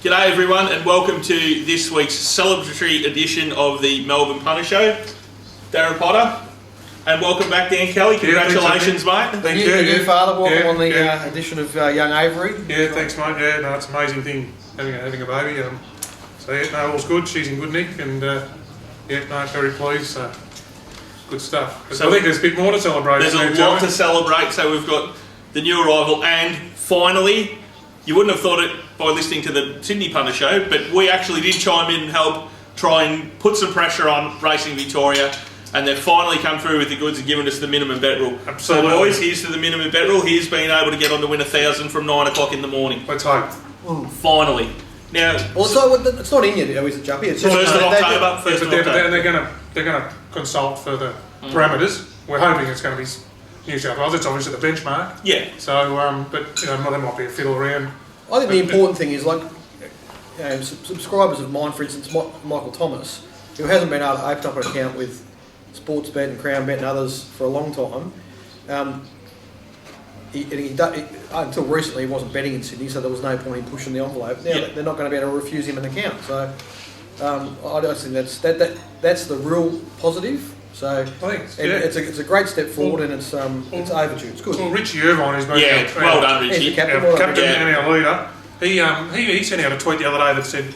G'day everyone and welcome to this week's celebratory edition of the Melbourne Punter Show. Darren Potter, and welcome back Dan Kelly. Congratulations, mate. Thank you. New father, welcome on the edition of young Avery. Yeah, thanks mate. Yeah, no, it's an amazing thing having a baby. So yeah, no, all's good. She's in good nick and very pleased. So good stuff. So I think there's a bit more to celebrate. There's a lot to celebrate. So we've got the new arrival and finally, you wouldn't have thought it by listening to the Sydney Punter Show, but we actually did chime in and help try and put some pressure on Racing Victoria, and they've finally come through with the goods and given us the minimum bet rule. Absolutely. So boys, here's to the minimum bet rule. Here's being able to get on to win 1,000 from 9 o'clock in the morning. Let's hope. Finally. Now, also, it's not in yet, is it, Juppy? It's just 1st of October. 1st of October. They're going to consult further parameters. We're hoping it's going to be New South Wales. It's obviously the benchmark. Yeah. So, but there might be a fiddle around. I think the important thing is, subscribers of mine, for instance, Michael Thomas, who hasn't been able to open up an account with Sportsbet and CrownBet and others for a long time. Until recently, he wasn't betting in Sydney, so there was no point in pushing the envelope. Now they're not going to be able to refuse him an account. So I just think that's the real positive. So it's a great step forward, and it's overdue. It's good. Well, Richie Irvine has been well done, Richie. He's the captain, and our leader. He sent out a tweet the other day that said,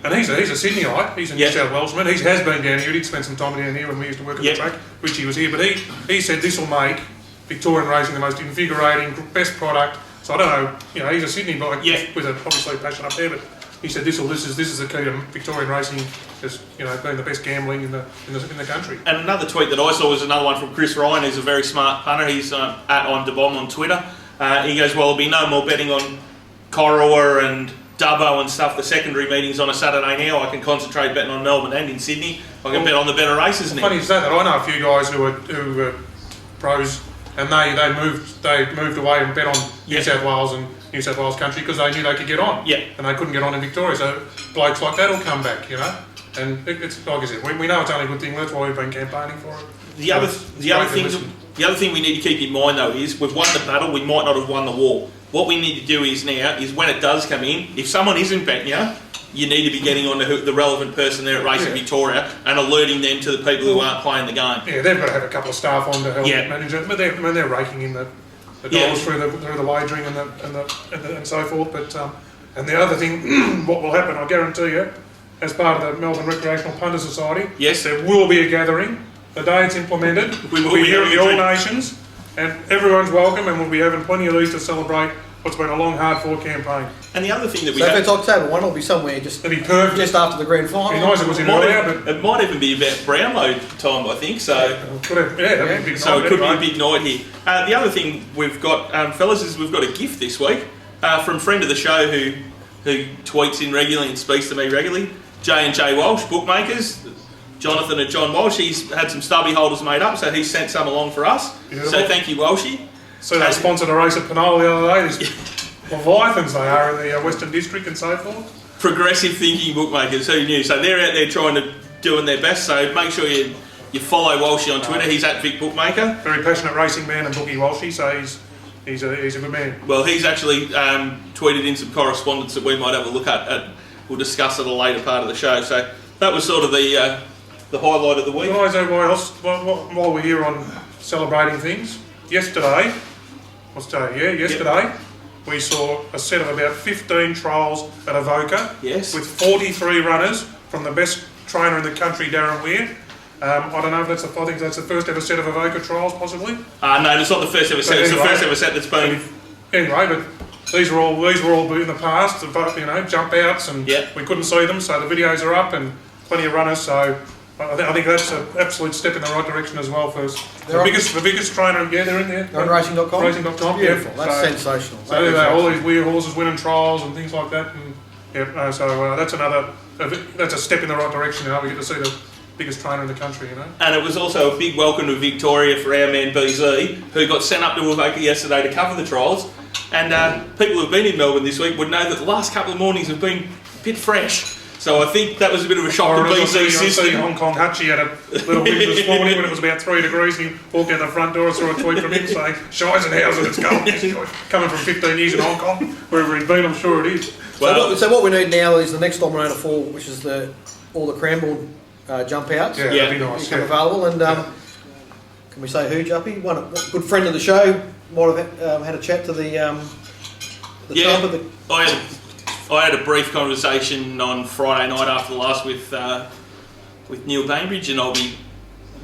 and he's a Sydneyite, he's a New South Welshman, he has been down here, he did spend some time down here when we used to work at the track. Richie was here, but he said this will make Victorian racing the most invigorating, best product. So I don't know, he's a Sydney bloke with obviously passion up there, but he said this is the key to Victorian racing, as being the best gambling in the country. And another tweet that I saw was another one from Chris Ryan, who's a very smart punter. He's at @OnDebomb on Twitter. He goes, well, there'll be no more betting on Corowa and Dubbo and stuff. The secondary meetings on a Saturday now. I can concentrate betting on Melbourne and in Sydney. I can bet on the better races now. Funny is that I know a few guys who were pros, and they moved away and bet on New South Wales and New South Wales country because they knew they could get on. Yeah. And they couldn't get on in Victoria. So blokes like that will come back, And it's like I said, we know it's only a good thing. That's why we've been campaigning for it. The other thing we need to keep in mind though is we've won the battle. We might not have won the war. What we need to do is when it does come in, if someone isn't betting you need to be getting on to the relevant person there at Racing Victoria and alerting them to the people who aren't playing the game. Yeah, they've got to have a couple of staff on to help manage it, but they're raking in the dollars through the wagering and so forth. But and the other thing, what will happen, I guarantee you, as part of the Melbourne Recreational Punter Society, there will be a gathering. The day it's implemented, we'll be here at the All Nations, and everyone's welcome, and we'll be having plenty of these to celebrate what's been a long, hard-fought campaign. And the other thing that if it's October 1, it'll be somewhere just after the grand final. It'd be nice if it was in earlier, but it might even be about Brownlow time, I think. So that'd be a big so it could be a big night here. The other thing we've got, fellas, is we've got a gift this week from a friend of the show who tweets in regularly and speaks to me regularly, J&J Walsh, bookmakers. Jonathan and John Walsh, he's had some stubby holders made up, so he's sent some along for us. Beautiful. So thank you, Walshy. So they sponsored a race at Penola the other day. These Leviathans they are in the Western District and so forth. Progressive thinking bookmakers, who knew? So they're out there trying to doing their best. So make sure you follow Walshy on Twitter. He's at Vic Bookmaker. Very passionate racing man and bookie Walshy, so he's a good man. Well, he's actually tweeted in some correspondence that we might have a look at. We'll discuss at a later part of the show. So that was sort of the highlight of the week. Guys, while we're here on celebrating things, yesterday we saw a set of about 15 trials at Avoca with 43 runners from the best trainer in the country, Darren Weir. I don't know if I think that's the first ever set of Avoca trials, possibly. No, it's not the first ever set. It's the first ever set that's been. Anyway, but these were all in the past, jump outs, and we couldn't see them, so the videos are up and plenty of runners. So I think that's an absolute step in the right direction as well. The biggest trainer, they're in there. They're on racing.com? Racing.com, beautiful. That's sensational. So all these weird horses winning trials and things like that. And so that's a step in the right direction. We get to see the biggest trainer in the country, And it was also a big welcome to Victoria for our man BZ, who got sent up to Avoca yesterday to cover the trials. And people who've been in Melbourne this week would know that the last couple of mornings have been a bit fresh. So I think that was a bit of a shock to I BC see system. Hong Kong Hutchie had a little win this morning when it was about 3 degrees and he walked out the front door and saw a tweet from him saying, Scheisenhausen, it's cold. Coming from 15 years in Hong Kong, wherever he'd been, I'm sure it is. Well, so what we need now is the next Dominator 4, which is all the Cranbourne jump outs. Yeah, that'd be nice. Become available. And can we say who, Juppy? One a good friend of the show. Might have had a chat to the top of the... I had a brief conversation on Friday night after the last with Neil Bainbridge, and I'll be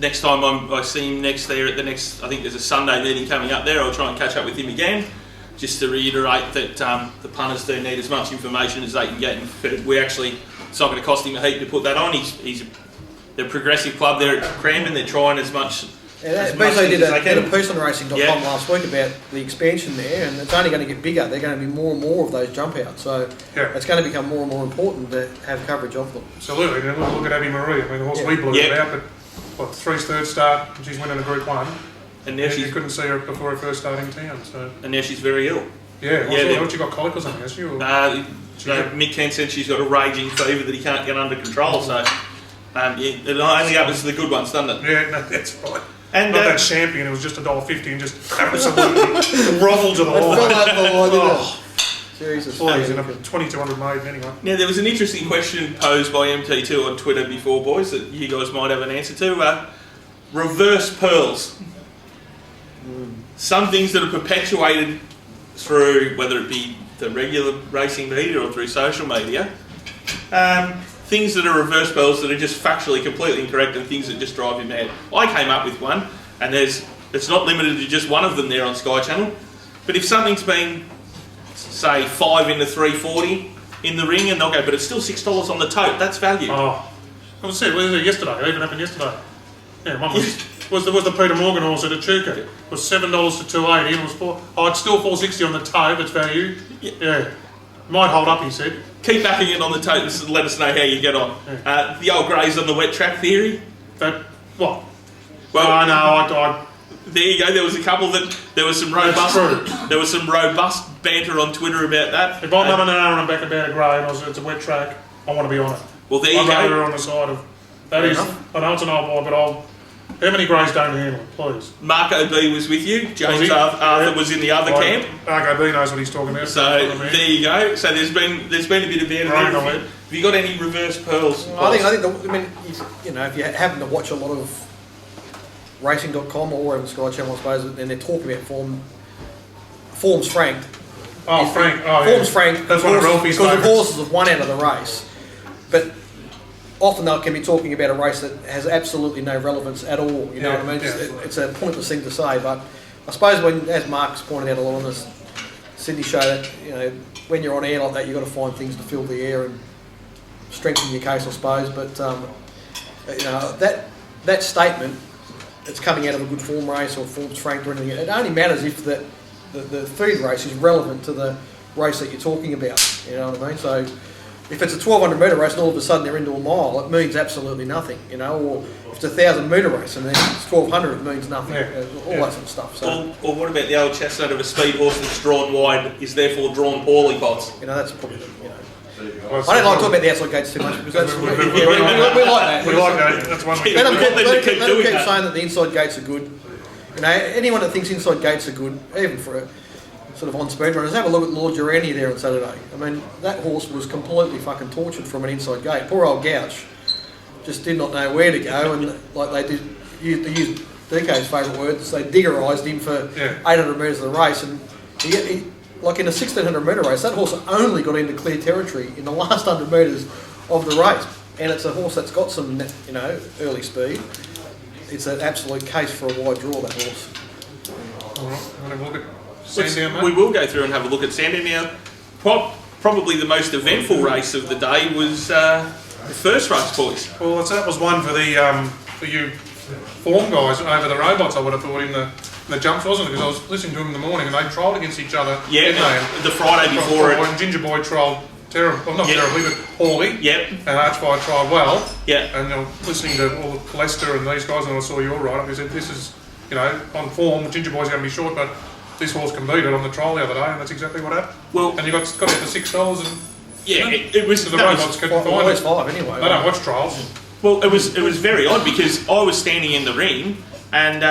next time I see him next there at the next. I think there's a Sunday meeting coming up there. I'll try and catch up with him again, just to reiterate that the punters do need as much information as they can get. And it's not going to cost him a heap to put that on. They're a progressive club there at Cranbourne. They're trying as much. Yeah, BC did a piece on racing.com last week about the expansion there, and it's only going to get bigger. They're going to be more and more of those jump outs, so it's going to become more and more important to have coverage of them. Absolutely. And look at Abby Marie. I mean, the horse we blew about, but 3's third start, and she's winning a Group 1. And now you couldn't see her before her first start in town. So. And now she's very ill. Yeah, she got colic or something, has she? Mick Kent said she's got a raging fever that he can't get under control, so it only happens to the good ones, doesn't it? Yeah, no, that's right. And not that champion, it was just $1.50 and just absolutely grovel to the line. Jesus. Please, and 2,200 made anyway. Now, there was an interesting question posed by MT2 on Twitter before, boys, that you guys might have an answer to. Reverse pearls. Some things that are perpetuated through, whether it be the regular racing media or through social media, things that are reverse pearls that are just factually completely incorrect and things that just drive you mad. I came up with one, and it's not limited to just one of them there on Sky Channel, but if something's been, say, 5 into 340 in the ring, and they'll go, but it's still $6 on the tote, that's value. Oh, I was saying, yesterday, it even happened yesterday. Yeah, one was the Peter Morgan horse at Echuca. It was $7 to $2.80 and it was it's still $4.60 on the tote, it's value. Yeah. Might hold up, he said. Keep backing it on the tote and let us know how you get on. Yeah. The old greys on the wet track theory. That what? Well, I there you go. There was a couple that there was some robust banter on Twitter about that. If I'm having an hour and I'm back about a grey and it's a wet track, I want to be on it. Well, there you I'd go. rather on the side of that is. I know it's an old boy, but how many greys don't handle it, please? Marco B was with you. James Arthur was in the other camp. Marco B knows what he's talking about. So there you go. So there's been a bit of banter there. Have you got any reverse pearls? I think if you happen to watch a lot of racing.com or on Sky Channel, I suppose, and they're talking about forms franked. Oh, Frank. Oh, forms franked. That's one of Ralphie's because the horses have won out of the race, but often they can be talking about a race that has absolutely no relevance at all. You know what I mean? It's a pointless thing to say, but I suppose as Mark's pointed out a lot on this Sydney show, that when you're on air like that, you've got to find things to fill the air and strengthen your case, I suppose. But that statement, it's coming out of a good form race or forms franked or anything. It only matters if the feed race is relevant to the race that you're talking about. You know what I mean? So if it's a 1,200 metre race and all of a sudden they're into a mile, it means absolutely nothing. Or if it's a 1,000 metre race and then it's 1,200, it means nothing. All that sort of stuff. So, or what about the old chestnut of a speed horse that's drawn wide is therefore drawn poorly, Potts? That's probably I don't like talking about the outside gates too much because that's we like that. We like that. That's one we let them keep saying that the inside gates are good. Anyone that thinks inside gates are good, even for a sort of on speed runners, have a look at Lord Durrani there on Saturday. I mean, that horse was completely fucking tortured from an inside gate. Poor old Gouch just did not know where to go, and like they did, they used DK's favourite words, they diggerised him for 800 metres of the race, and he like in a 1,600 metre race, that horse only got into clear territory in the last 100 metres of the race, and it's a horse that's got some early speed. It's an absolute case for a wide draw, that horse. All right, want to have a look at Sandown, mate? We will go through and have a look at Sandown now. Probably the most eventful race of the day was the first race, boys. Well, that was one for you form guys over the robots, I would have thought, in the jumps, wasn't it? Because I was listening to them in the morning and they trialled against each other. Yeah, the Friday before it. And Ginger Boy trialled terribly, well, not terribly, but poorly. Yep. And Archfire trialled well. Yeah. And listening to all Lester and these guys, and I saw your write-up, he said, this is, on form, Ginger Boy's going to be short, but this horse can beat it on the trial the other day, and that's exactly what happened. Well, and you got out to $6 and Yeah, it was. The that was- robots couldn't Well, find it's it. 5 anyway. They don't watch trials. Well, it was very odd because I was standing in the ring and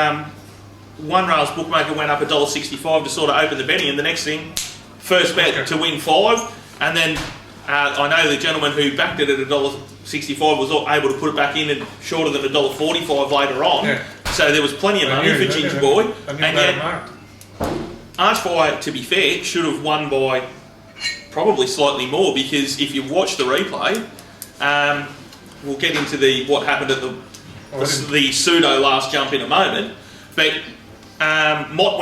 One Rail's bookmaker went up $1.65 to sort of open the betting, and the next thing, first bet to win 5, and then I know the gentleman who backed it at $1.65 was able to put it back in at shorter than $1.45 later on. Yeah. So there was plenty of money for Ginger Boy, and yet Archfire, to be fair, should have won by probably slightly more, because if you watch the replay, we'll get into what happened at the pseudo last jump in a moment, but Mott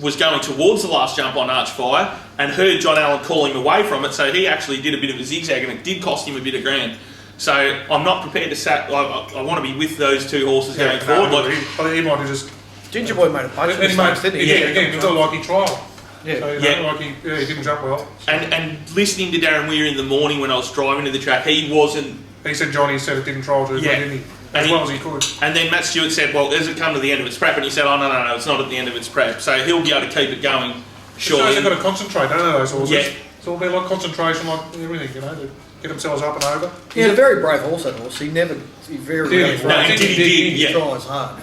was going towards the last jump on Archfire and heard John Allen call him away from it, so he actually did a bit of a zigzag and it did cost him a bit of ground. So I'm not prepared to sack. I want to be with those two horses going forward. I think he might have just. Ginger Boy made a bunch of mistakes, didn't he? Yeah, again, it was like he trialled. Yeah. So, like he didn't jump well. And listening to Darren Weir in the morning when I was driving to the track, he wasn't. He said Johnny said it didn't trial too, didn't he? As well as he could. And then Matt Stewart said, well, has it come to the end of its prep? And he said, oh, no, it's not at the end of its prep. So he'll be able to keep it going, surely. They've got to concentrate, don't they, those horses? Yeah. It's all about like concentration, like everything, to get themselves up and over. He's a very brave horse, that horse. He very Did he? No, he did, He yeah. tries hard.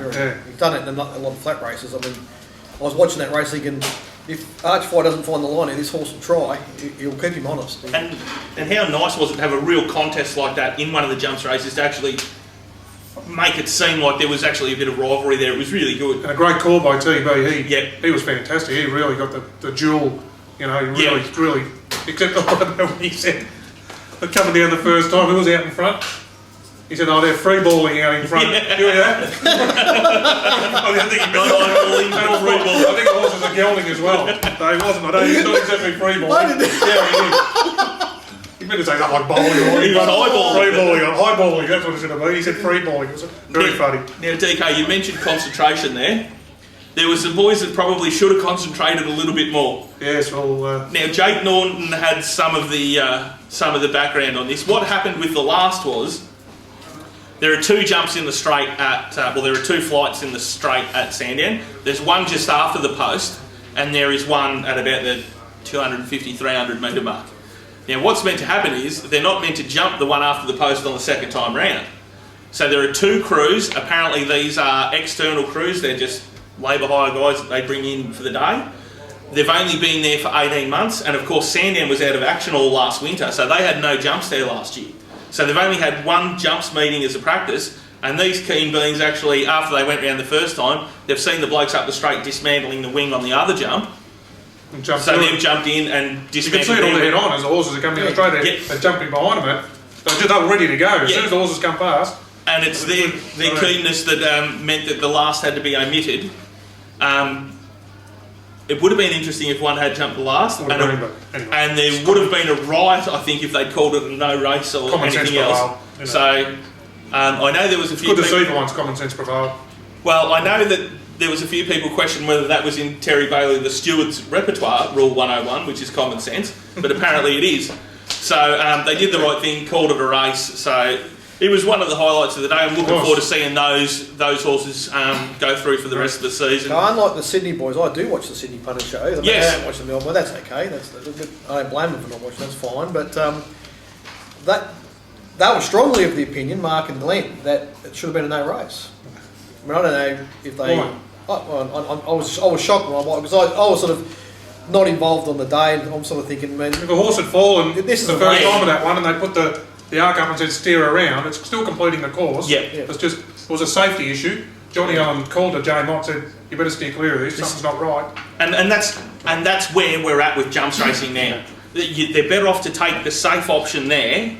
He's done it in a lot of flat races. I mean, I was watching that race thinking, if Archfire doesn't find the line, this horse will try. He'll keep him honest. And how nice was it to have a real contest like that in one of the jumps races to actually make it seem like there was actually a bit of rivalry there. It was really good. And a great call by TB. He He was fantastic. He really got the duel, he really, except when he said, coming down the first time, who was out in front? He said, they're free balling out in front. Yeah. You hear that? I think he meant Eyeballing for free ball. I think the horses are gelding as well. No, he wasn't. I don't. He's not exactly free balling. Yeah, he did. He meant to say something like bowling. He was eyeballing. Free balling. Highballing. That's what it should have been. He said free balling. It was very funny. Now, DK, you mentioned concentration there. There were some boys that probably should have concentrated a little bit more. Yes, well. Now, Jake Norton had some of the background on this. What happened with the last was, there are 2 jumps in the straight at, there are 2 flights in the straight at Sandown. There's one just after the post, and there is one at about the 250, 300 metre mark. Now, what's meant to happen is, they're not meant to jump the one after the post on the second time round. So there are 2 crews. Apparently these are external crews. They're just labour hire guys that they bring in for the day. They've only been there for 18 months, and of course Sandown was out of action all last winter, so they had no jumps there last year. So they've only had 1 jumps meeting as a practice, and these keen beans actually, after they went round the first time, they've seen the blokes up the straight dismantling the wing on the other jump. So they've jumped in and dismantled. You can see it all the head on as the horses are coming down straight there. They're jumping behind them. They were ready to go. As soon as the horses come past. And it's their keenness that meant that the last had to be omitted. It would have been interesting if one had jumped the last, and there would have been a riot, I think, if they'd called it a no race or anything else. So I know there was a few. Good to see for once common sense prevailed. Well, I know that there was a few people questioning whether that was in Terry Bailey, the steward's repertoire, Rule 101, which is common sense, but apparently it is. So they did the right thing, called it a race. So it was one of the highlights of the day. I'm looking forward to seeing those horses go through for the rest of the season. Now, unlike the Sydney boys, I do watch the Sydney punter show. I don't watch the Melbourne, but that's okay. I don't blame them for not watching. That's fine. But they were strongly of the opinion, Mark and Glenn, that it should have been a no race. I mean, I don't know if they. I was shocked when because I was sort of not involved on the day, and I'm sort of thinking, man, if a horse had fallen this is the first time of that one, and they put the arc up and said steer around, it's still completing the course. It was a safety issue. Johnny Allen called to Jay Mott, said, you better steer clear of this, something's not right. And that's where we're at with jumps racing now. They're better off to take the safe option there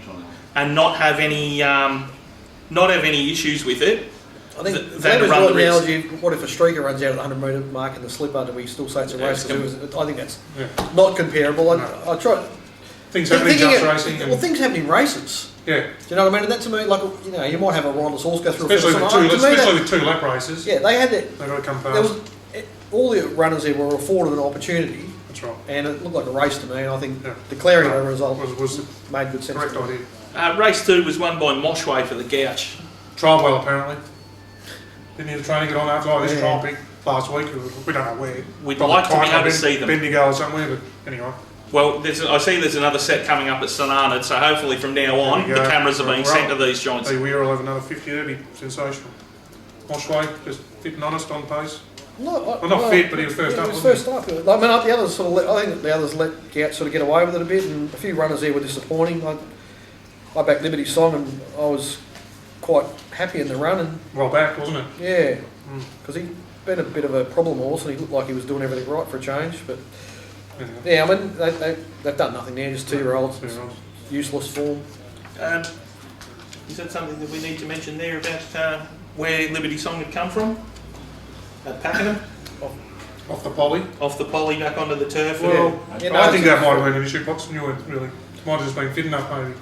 and not have any issues with it. I think that was the analogy. What if a streaker runs out at the 100 metre mark in the slipper? Do we still say it's a race? I think that's not comparable. I try. Things happen in jumps racing. Well, things happen in races. Yeah. Do you know what I mean? And that to me, like, you might have a riders horse go through. Especially with 2 lap races. Yeah, they had that. They've got to come past. All the runners there were afforded an opportunity. That's right. And it looked like a race to me. And I think declaring a result was made good sense. Correct idea. Race 2 was won by Moshway for the Gouch. Trialled well, apparently. Didn't he trying to get on after this trial pick last week? We don't know where. We'd like to be able to see them. Bendigo or somewhere, but anyway. Well, I see there's another set coming up at St Arnaud, so hopefully from now on the cameras are being sent to these joints. Hey, we'll have another 50 Derby. Sensational. Moshway, just fit and honest on pace. Not fit, but he was first up. He was first up. I mean, the others I think the others let get away with it a bit, and a few runners there were disappointing. I backed Liberty Song, and I was quite happy in the run. And well back, wasn't it? Yeah, because he'd been a bit of a problem horse, and he looked like he was doing everything right for a change. But yeah, I mean they've done nothing there. Just 2-year-olds, useless form. Is that something that we need to mention there about where Liberty Song had come from? At Pakenham? Off the poly? Off the poly back onto the turf. Well, I think that might have been an issue box. You weren't really. Might have just been fit enough, maybe.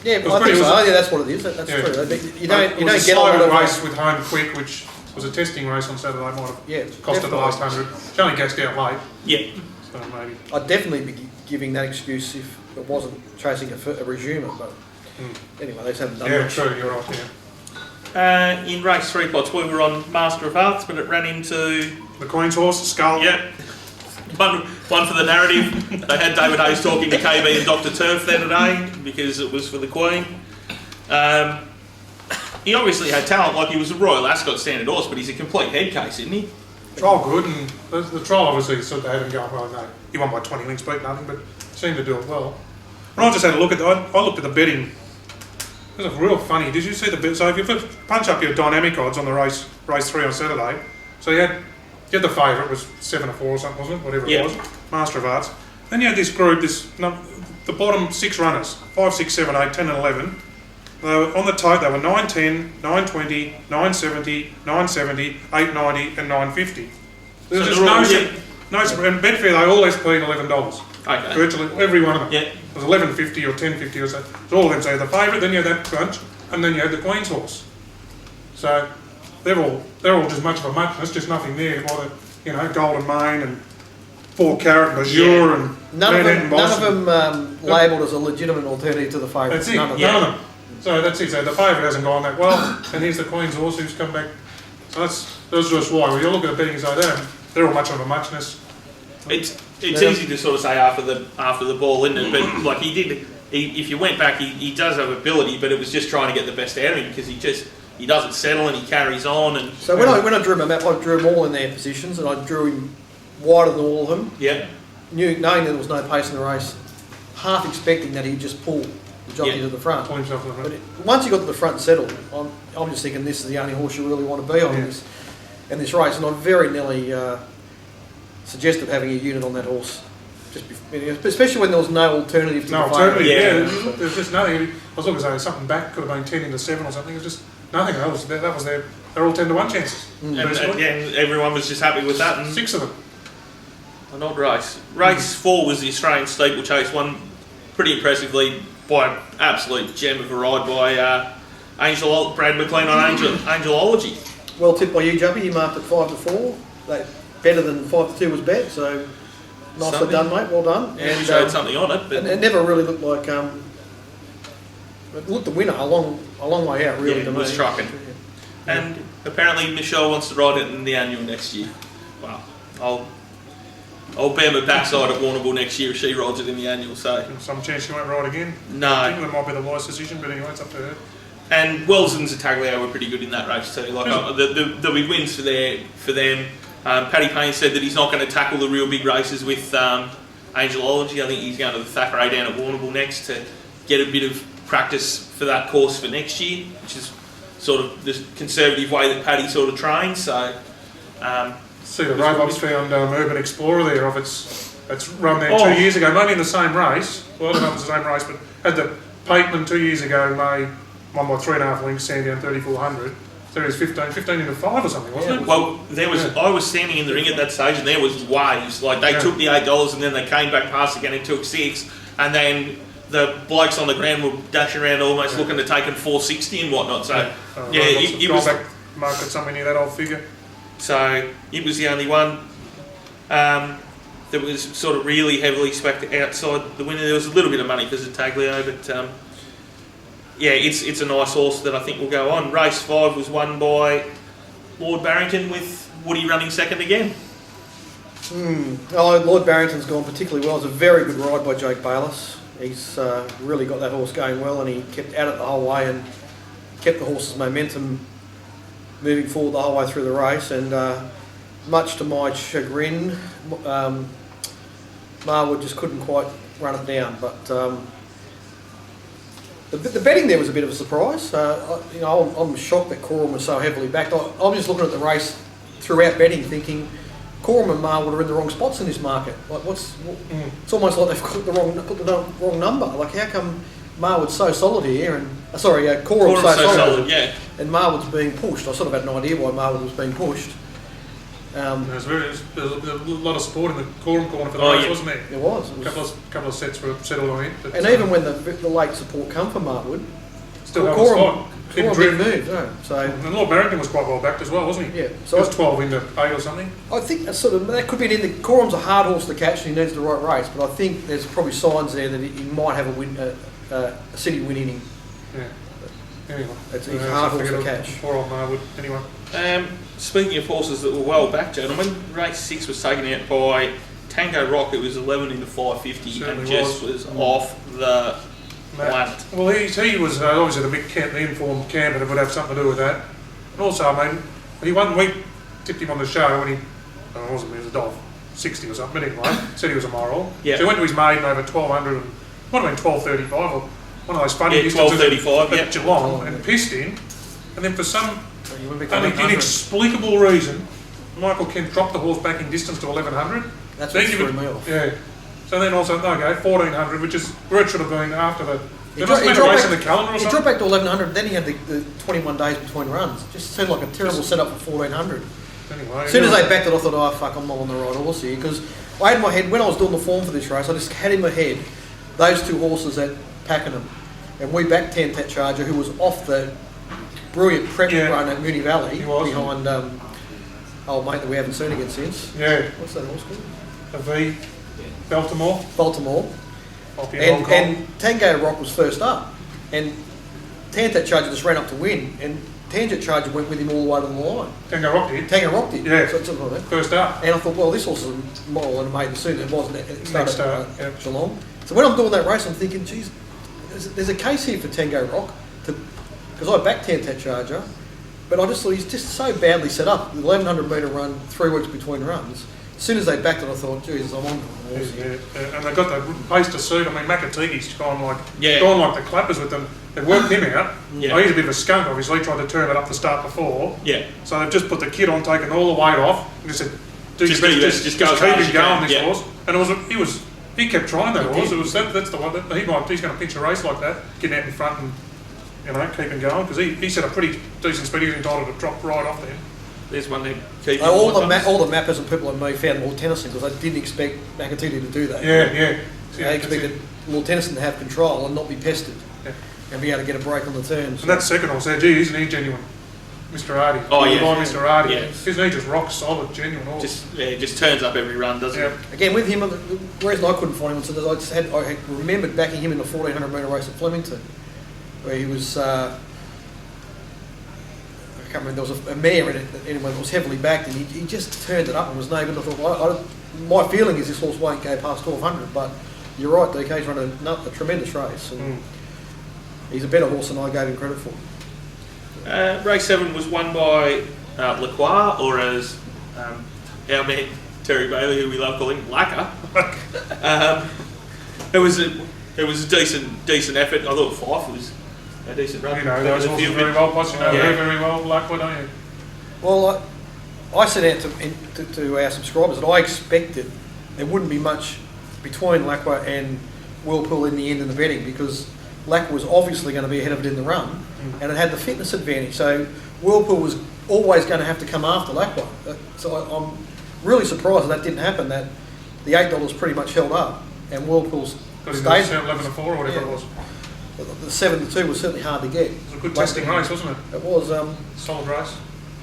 Yeah, but I think so. Yeah, that's what it is. That's true. You don't get a lot of race with Home Quick, which was a testing race on Saturday. Might have costed the last 100. She only gassed out late. Yeah. So maybe. I'd definitely be giving that excuse if it wasn't chasing a resumer, but anyway, they just haven't done Yeah, much. true. You're right. Yeah. In race 3 pots, we were on Master of Arts, but it ran into The Queen's Horse, Skull. yeah. One for the narrative. They had David Hayes talking to KB and Dr. Turf there today because it was for the Queen. He obviously had talent, like he was a Royal Ascot standard horse, but he's a complete head case, isn't he? Trial good, and the trial obviously sort of had him going, well, no, he won by 20 lengths, beat nothing, but seemed to do it well. And I just had a look at I looked at the betting. It was real funny. Did you see the bet? So if you punch up your dynamic odds on the race 3 on Saturday, so you had the favourite was 7 or 4 or something, wasn't it? Whatever it was, Master of Arts. Then you had this group, the bottom 6 runners, 5, 6, 7, 8, 10 and 11. They were on the tote, they were 910, 920, 970, 970, 890 and 950. There's just no, and Betfair, they always paid $11. Okay. Virtually every one of them. Yeah. It was 11.50 or 10.50 or so. So all of them say the favourite, then you had that bunch, and then you had the Queen's Horse. So they're all just much of a muchness, just nothing there by the Golden Mane and 4 Carat and Azure and none of them labelled as a legitimate alternative to the favourite. That's it. None of them. So that's it. So the favourite hasn't gone that well, and here's the Queen's Horse who's come back. So that's just why. When you look at the bettings like that, they're all much of a muchness. It's easy to sort of say after the ball, isn't it? But like if you went back, he does have ability, but it was just trying to get the best out of him because he doesn't settle and he carries on. And so when I drew him I drew them all in their positions, and I drew him wider than all of them. Yeah. Knowing that there was no pace in the race, half expecting that he'd just pull the jockey to the front. Pull himself to the front. But once he got to the front and settled, I'm just thinking this is the only horse you really want to be on in this race, and I very nearly suggested having a unit on that horse, especially when there was no alternative to the alternative. favourite. There's just nothing. I was looking to say something back could have been 10 into 7 or something. It was just nothing. That was their. They're all 10 to 1 chances. And everyone was just happy with that. And 6 of them. An odd race. Race 4 was the Australian Steeplechase, won pretty impressively by an absolute gem of a ride by Brad McLean on Angelology. Well tipped by you, Jumpy. You marked it 5 to 4. Better than 5 to 2 was bet, so nicely done, mate. Well done. Yeah, and showed something on it, but and it never really looked like it looked the winner a long way out, really. It was trucking. And apparently Michelle wants to ride it in the annual next year. Well, I'll bear my backside at Warrnambool next year if she rides it in the annual. So some chance she won't ride again. No, I think that might be the wise decision, but anyway, it's up to her. And Wells and Zataglio were pretty good in that race too. Like there'll be wins for them. Paddy Payne said that he's not going to tackle the real big races with Angelology. I think he's going to the Thackeray down at Warrnambool next to get a bit of practice for that course for next year, which is sort of the conservative way that Paddy sort of trains. So, see the Robots found Urban Explorer there of it's run there 2 years ago, maybe in the same race. Well, I don't know if it's the same race, but had the Pateman 2 years ago, won by 3.5 lengths, Sandown 3,400. So it was 15 into 5 or something, wasn't it? Well, I was standing in the ring at that stage, and there was waves. Like they took the $8, and then they came back past again and took 6, and then the blokes on the ground were dashing around almost looking to take them 460 and whatnot. So it was back market somewhere near that old figure. So it was the only one that was sort of really heavily spec'd outside the winner. There was a little bit of money for Zataglio, but it's a nice horse that I think will go on. Race 5 was won by Lord Barrington with Woody running second again. Oh, Lord Barrington's gone particularly well. It was a very good ride by Jake Bayliss. He's really got that horse going well, and he kept at it the whole way and kept the horse's momentum moving forward the whole way through the race. And much to my chagrin, Marwood just couldn't quite run it down. But the betting there was a bit of a surprise. I'm shocked that Coram was so heavily backed. I'm just looking at the race throughout betting, thinking Coram and Marwood are in the wrong spots in this market. Like, it's almost like they've put the wrong number. Like, how come Marwood's so solid here, and Coram's so solid, yeah, and Marwood's being pushed? I sort of had an idea why Marwood was being pushed. There's a lot of support in the Coram corner for the race, wasn't there? There was. A couple of sets were settled on it. But, and even when the late support come for Marwood, still held the spot. Coram didn't move, no. So, and Lord Barrington was quite well backed as well, wasn't he? Yeah. So he was 12 into 8 or something. I think that could be an in. Coram's a hard horse to catch, and he needs the right race. But I think there's probably signs there that he might have a city win inning. Yeah. Anyway, he's a hard horse to catch. Poor old Marwood. Anyway. Speaking of horses that were well backed, gentlemen, race 6 was taken out by Tango Rock. It was 11 into 550, Certainly and Jess was off the planet. Well, he was obviously the big the informed camp, and it would have something to do with that. And also, I mean, he we tipped him on the show when he was a dog, 60 or something, but anyway, said he was a moral. Yeah. So he went to his maiden over 1200, and might have been 1235 or one of those funny distances 1235 at Geelong, and pissed him. And then for some inexplicable reason, Michael Kent dropped the horse back in distance to 1100. That's what threw me off. Yeah. So then also, 1400, which is where it should have been after the... He dropped back to 1100, then he had the 21 days between runs. It just seemed like a terrible setup for 1400. Anyway, as soon as they backed it, I thought, oh fuck, I'm not on the right horse here. Because I had in my head, when I was doing the form for this race, I just had in my head those two horses at Pakenham. And we backed Tantat Charger, who was off the brilliant prep run at Moonee Valley behind old mate that we haven't seen again since. Yeah. What's that horse called? A V. Baltimore. And Tango Rock was first up. And Tantat Charger just ran up to win. And Tantat Charger went with him all the way to the line. Tango Rock did? Tango Rock did. Yeah. So something like that. First up. And I thought, well, this horse is a moral and a maiden soon. It wasn't. It started at Geelong. So when I'm doing that race, I'm thinking, geez, there's a case here for Tango Rock. Because I backed Tantat Charger, but I just thought he's just so badly set up. The 1100 metre run, 3 weeks between runs. As soon as they backed it, I thought, Jesus, I'm on the horse here. And they got the pace to suit. I mean, McAtee's gone like the clappers with them. They've worked him out. Yeah. Oh, he's a bit of a skunk, obviously, tried to turn it up the start before. Yeah. So they've just put the kid on, taken all the weight off, and just said, just keep him going, this horse. And he kept trying that horse. That's the one that he's going to pinch a race like that, getting out in front and keep him going, because he set a pretty decent speed. He was entitled to drop right off there. There's one there. All the mappers and people like me found Lord Tennyson, because I didn't expect McAtee to do that. Yeah. They expected Lord Tennyson to have control and not be pestered and be able to get a break on the turns. And that second horse there, gee, isn't he genuine? Mr. Hardy. Oh, yeah. Mr. Hardy. Yeah. Isn't he just rock solid, genuine horse? Just turns up every run, doesn't it? Again, with him, the reason I couldn't find him was I had remembered backing him in the 1400 metre race at Flemington, where he was... I can't remember, there was a mare in it anyway that was heavily backed, and he just turned it up and was no good. I thought, my feeling is this horse won't go past 1200, but you're right, DK's run a tremendous race, and he's a better horse than I gave him credit for. Race 7 was won by Lacroix, or as our man Terry Bailey, who we love calling Lacquer. It was a decent effort. I thought Fife was a decent run. You know those horses very well, plus you know her very well, Lacquer, don't you? Well, I said out to our subscribers that I expected there wouldn't be much between Lacquer and Whirlpool in the end of the betting, because Lacquer was obviously going to be ahead of it in the run, and it had the fitness advantage. So Whirlpool was always going to have to come after Lacquer. So I'm really surprised that didn't happen. That the $8 pretty much held up, and Whirlpool's stayed 11-4 or whatever it was. The 7-2 was certainly hard to get. It was a good testing race, wasn't it? It was. Solid race.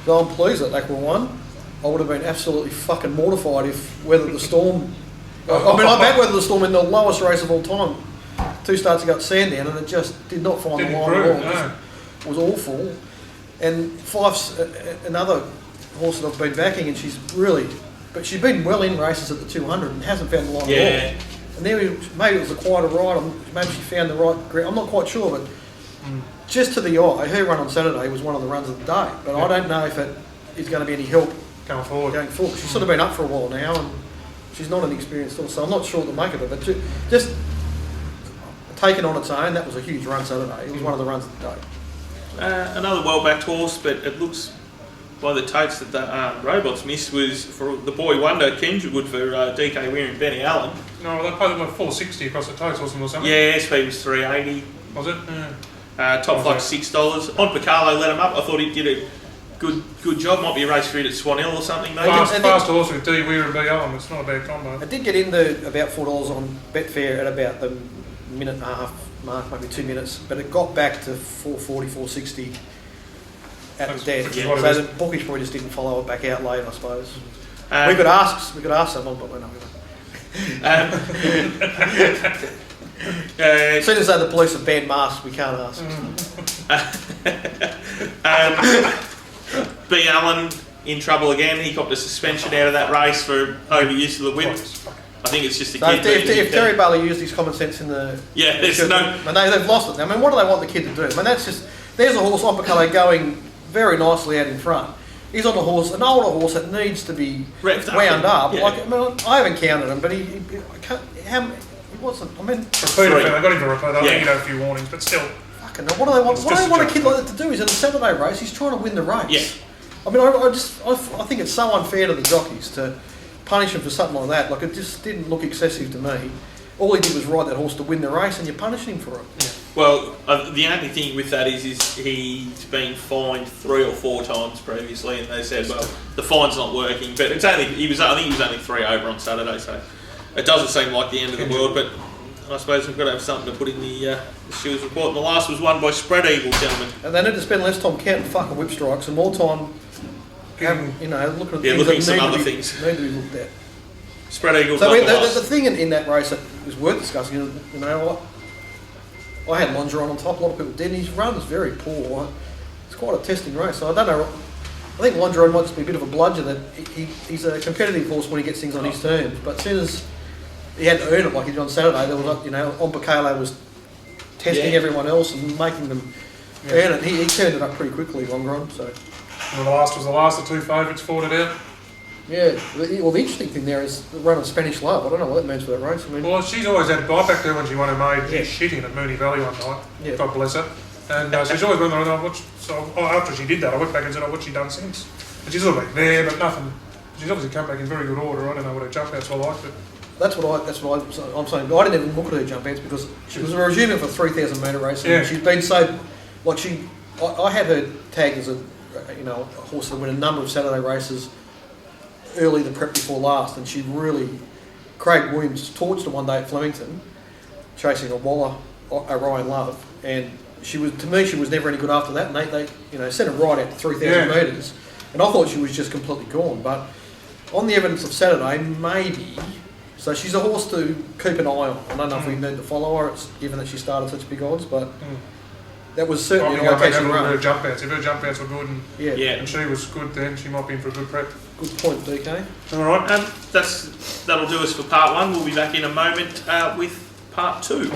So I'm pleased that Lacquer won. I would have been absolutely fucking mortified if Weather the Storm. I bet Weather the Storm in the lowest race of all time. 2 starts ago at Sandown, and it just did not find the line at all. It was awful. And Fife's another horse that I've been backing, and she's really but she'd been well in races at the 200 and hasn't found the line Yeah. at all. And then maybe it was a quieter ride, or maybe she found the right grip. I'm not quite sure, but just to the eye, her run on Saturday was one of the runs of the day. But I don't know if it is going to be any help Going forward. She's sort of been up for a while now, and she's not an experienced horse, so I'm not sure what to make of it. But just taken on its own, that was a huge run Saturday. It was one of the runs of the day. Another well-backed horse, but it looks by the totes that the Robots missed was for the boy wonder, Kendrawood for DK Weir and Benny Allen. No, they paid like 460 across the totes, wasn't it, or something? Yeah, SP was 380. Was it? Yeah. Top flight $6. On Picalo let him up. I thought he did a good job. Might be a race for it at Swan Hill or something, maybe. Fast horse with D Weir and B Allen. It's not a bad combo. I did get into about $4 on Betfair at about the minute and a half mark, maybe 2 minutes, but it got back to 440, 460 at the dead. Yeah. So the bookies probably just didn't follow it back out late, I suppose. Um, we could ask someone, but we're not going to. As soon as the police have banned masks, we can't ask. B. Allen in trouble again. He got the suspension out of that race for overuse of the whip. I think it's just a So kid. if Terry Bailey used his common sense in the... Yeah, there's no... And they've lost it. I mean, what do they want the kid to do? I mean, that's just... There's a horse on Picalo going very nicely out in front. He's on a horse, an older horse that needs to be wound up. Yeah. Like, I mean, I haven't counted him, but he wasn't... I mean... Repeater, I got him to repeat. I think he'd had a few warnings, but still. Fucking hell, what do they want? What do they want a kid like that to do? He's in a Saturday race. He's trying to win the race. Yeah. I mean, I think it's so unfair to the jockeys to punish him for something like that. Like, it just didn't look excessive to me. All he did was ride that horse to win the race, and you're punishing him for it. Yeah. Well, the only thing with that is he's been fined 3 or 4 times previously, and they said, well, the fine's not working. But it's only I think he was only 3 over on Saturday, so it doesn't seem like the end of the world. But I suppose we've got to have something to put in the Stewards report. And the last was won by Spread Eagle, gentlemen. And they need to spend less time counting fucking whip strikes and more time, looking at things that need to be looked at. Spread Eagle. So the thing in that race that was worth discussing, you know, I had Longeron on top. A lot of people did. His run was very poor. It's quite a testing race. So I don't know. I think Longeron might just be a bit of a bludger. That he's a competitive horse when he gets things on his terms. But as soon as he had to earn it, like he did on Saturday, there was, you know, on Picalo was testing everyone else and making them earn it. He turned it up pretty quickly, Longeron. So. And the last was the last. The 2 favourites fought it out. Yeah, well, the interesting thing there is the run of Spanish Love. I don't know what that means for that race. I mean, well, she's always had. I backed her when she won her maid. She's shitting at Mooney Valley one night. Yeah. God bless her. And she's always been there. So after she did that, I went back and said, what's she done since? And she's always been there, but nothing. She's obviously come back in very good order. I don't know what her jump outs were like, but That's what I'm saying. I didn't even look at her jump outs because she was resuming for 3,000 metre race, and she'd been so like I had her tagged as a horse that would win a number of Saturday races early the prep before last, and she really Craig Williams torched her one day at Flemington, chasing a Waller, Orion Love, and she was never any good after that. And they sent her right out to 3,000 metres, and I thought she was just completely gone. But on the evidence of Saturday, maybe. So she's a horse to keep an eye on. I don't know if we need to follow her, given that she started such big odds, but that was certainly an eye-catching run. Her jump outs. If her jump outs were good and she was good, then she might be in for a good prep. Good point, DK. All right, that'll do us for part 1. We'll be back in a moment with part 2.